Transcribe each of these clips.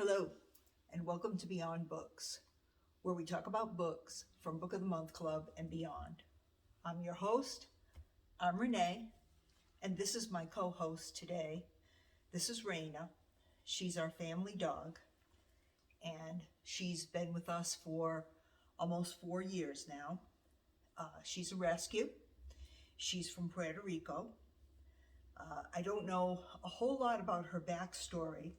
Hello, and welcome to Beyond Books, where we talk about books from Book of the Month Club and beyond. I'm your host, I'm Renee, and this is my co-host today. This is Raina. She's our family dog, and she's been with us for almost 4 years now. She's a rescue. She's from Puerto Rico. I don't know a whole lot about her backstory,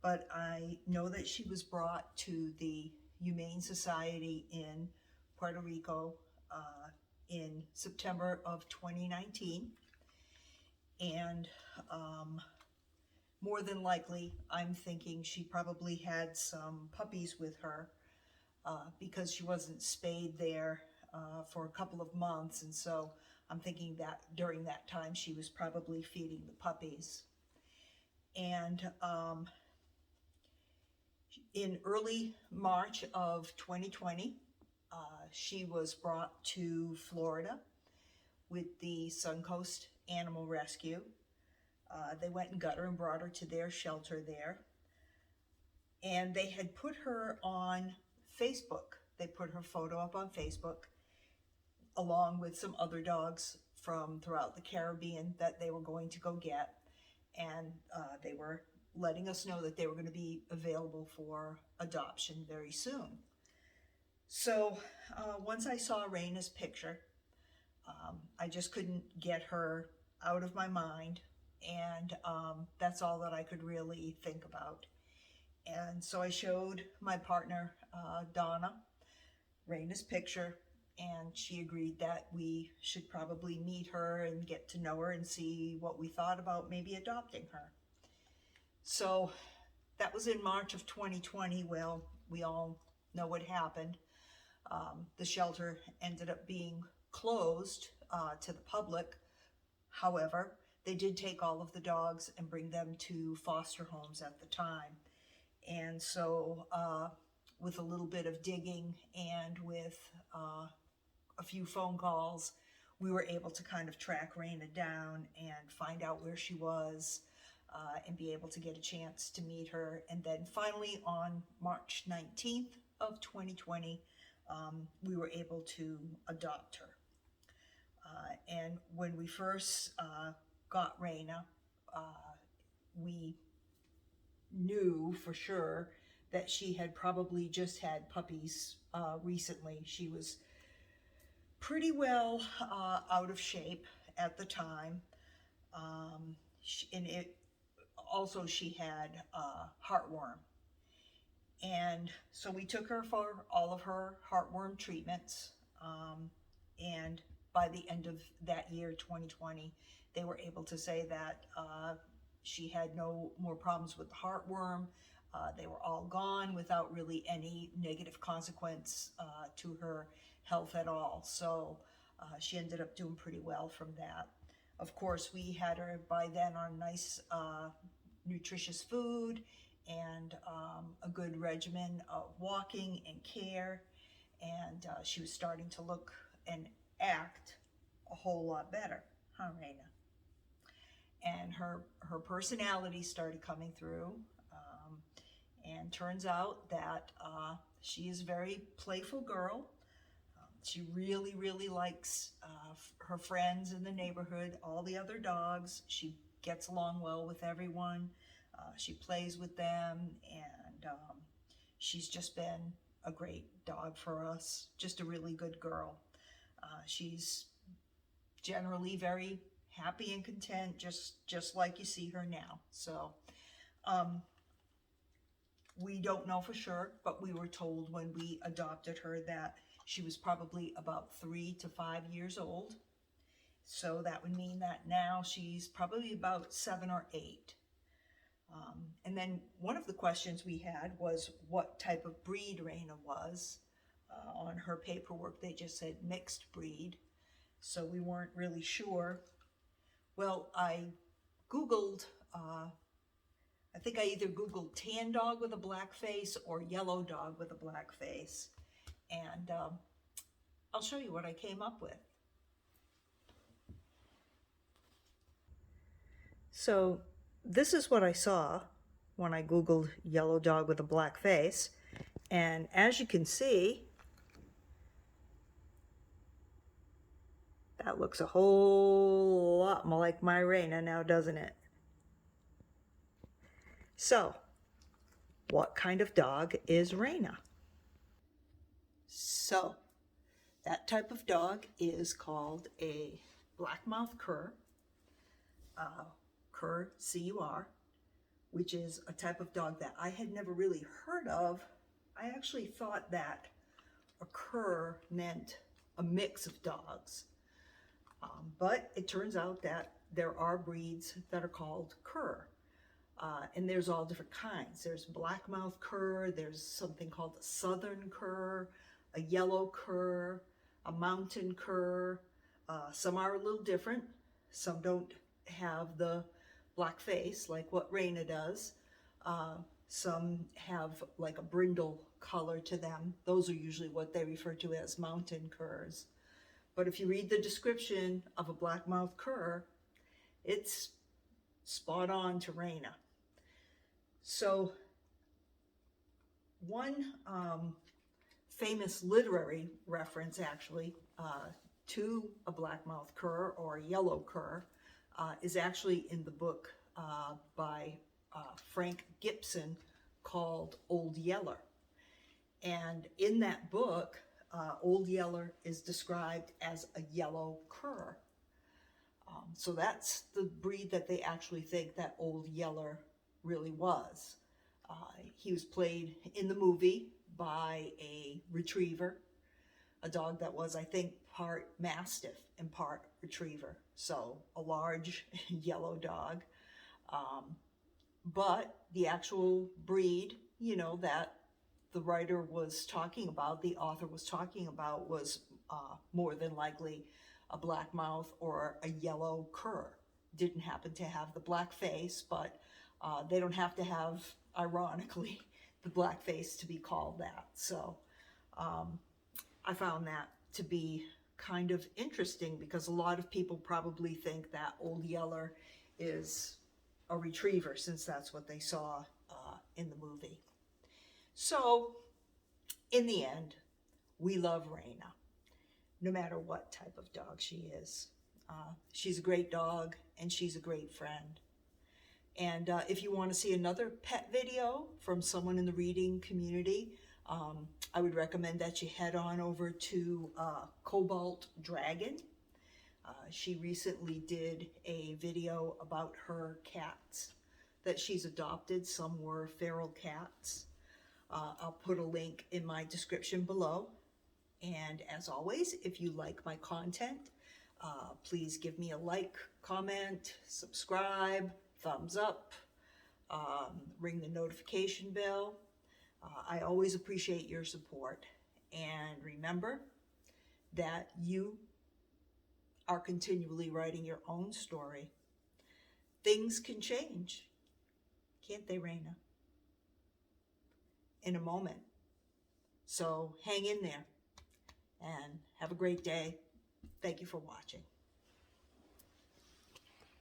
but I know that she was brought to the Humane Society in Puerto Rico in September of 2019. And more than likely, I'm thinking she probably had some puppies with her because she wasn't spayed there for a couple of months. And so I'm thinking that during that time she was probably feeding the puppies. And in early March of 2020, she was brought to Florida with the Suncoast Animal Rescue. They went and got her and brought her to their shelter there. And they had put her on Facebook. They put her photo up on Facebook, along with some other dogs from throughout the Caribbean that they were going to go get. And they were letting us know that they were going to be available for adoption very soon. So once I saw Raina's picture, I just couldn't get her out of my mind, and that's all that I could really think about. And so I showed my partner, Donna, Raina's picture, and she agreed that we should probably meet her and get to know her and see what we thought about maybe adopting her. So that was in March of 2020. Well, we all know what happened. The shelter ended up being closed to the public. However, they did take all of the dogs and bring them to foster homes at the time. And so with a little bit of digging and with a few phone calls, we were able to kind of track Raina down and find out where she was and be able to get a chance to meet her. And then finally on March 19th of 2020, we were able to adopt her. And when we first got Raina, we knew for sure that she had probably just had puppies recently. She was pretty well out of shape at the time. She had heartworm. And so we took her for all of her heartworm treatments. And by the end of that year, 2020, they were able to say that she had no more problems with the heartworm. They were all gone without really any negative consequence to her health at all. So she ended up doing pretty well from that. Of course, we had her by then on nice, nutritious food and a good regimen of walking and care. And she was starting to look and act a whole lot better, huh, Raina? And her personality started coming through. And turns out that she is a very playful girl. She really, really likes her friends in the neighborhood, all the other dogs. She gets along well with everyone. She plays with them, and she's just been a great dog for us, just a really good girl. She's generally very happy and content, just like you see her now. So we don't know for sure, but we were told when we adopted her that she was probably about 3 to 5 years old. So that would mean that now she's probably about 7 or 8. And then one of the questions we had was what type of breed Raina was. On her paperwork, they just said mixed breed. So we weren't really sure. Well, I Googled, I think I either Googled tan dog with a black face or yellow dog with a black face. And I'll show you what I came up with. So this is what I saw. when I Googled yellow dog with a black face. And as you can see, that looks a whole lot more like my Raina now, doesn't it? So, what kind of dog is Raina? So, that type of dog is called a black-mouthed cur, cur, C-U-R, which is a type of dog that I had never really heard of. I actually thought that a cur meant a mix of dogs. But it turns out that there are breeds that are called cur. And there's all different kinds. There's black-mouthed cur, there's something called a southern cur, a yellow cur, a mountain cur. Some are a little different. Some don't have the black face like what Raina does. Some have like a brindle color to them. Those are usually what they refer to as mountain curs. But if you read the description of a black-mouthed cur, it's spot on to Raina. So one famous literary reference actually to a black-mouthed cur or a yellow cur is actually in the book by Frank Gibson called Old Yeller. And in that book, Old Yeller is described as a yellow cur. So that's the breed that they actually think that Old Yeller really was. He was played in the movie by a retriever, a dog that was, I think, part Mastiff and part retriever. So a large yellow dog. But the actual breed, you know, that the writer was talking about, the author was talking about, was more than likely a black mouth or a yellow cur. Didn't happen to have the black face, but they don't have to have, ironically, the black face to be called that. So I found that to be kind of interesting because a lot of people probably think that Old Yeller is a retriever since that's what they saw in the movie. So in the end, we love Raina, no matter what type of dog she is. She's a great dog and she's a great friend. And if you want to see another pet video from someone in the reading community, I would recommend that you head on over to Cobalt Dragon. She recently did a video about her cats that she's adopted. Some were feral cats. I'll put a link in my description below. And as always, if you like my content, please give me a like, comment, subscribe, thumbs up, ring the notification bell. I always appreciate your support. And remember that you are continually writing your own story. Things can change, can't they, Raina? In a moment. So hang in there and have a great day. Thank you for watching.